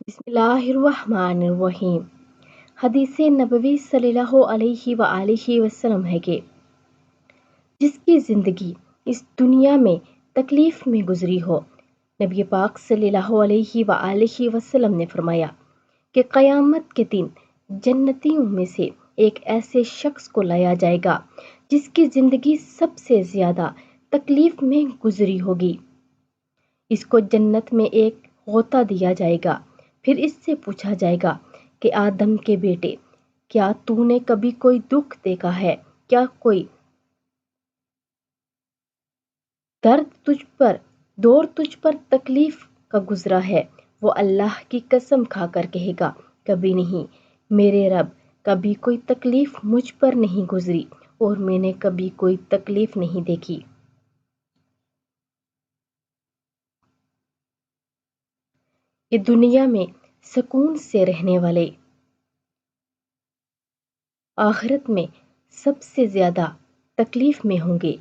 بسم اللہ الرحمن الرحیم۔ حدیث نبوی صلی اللہ علیہ وآلہ وسلم ہے کہ جس کی زندگی اس دنیا میں تکلیف میں گزری ہو، نبی پاک صلی اللہ علیہ وآلہ وسلم نے فرمایا کہ قیامت کے دن جنتیوں میں سے ایک ایسے شخص کو لایا جائے گا جس کی زندگی سب سے زیادہ تکلیف میں گزری ہوگی۔ اس کو جنت میں ایک غوطہ دیا جائے گا، پھر اس سے پوچھا جائے گا کہ آدم کے بیٹے، کیا تو نے کبھی کوئی دکھ دیکھا ہے؟ کیا کوئی دور تجھ پر تکلیف کا گزرا ہے؟ وہ اللہ کی قسم کھا کر کہے گا، کبھی نہیں میرے رب، کبھی کوئی تکلیف مجھ پر نہیں گزری اور میں نے کبھی کوئی تکلیف نہیں دیکھی۔ یہ دنیا میں سکون سے رہنے والے آخرت میں سب سے زیادہ تکلیف میں ہوں گے۔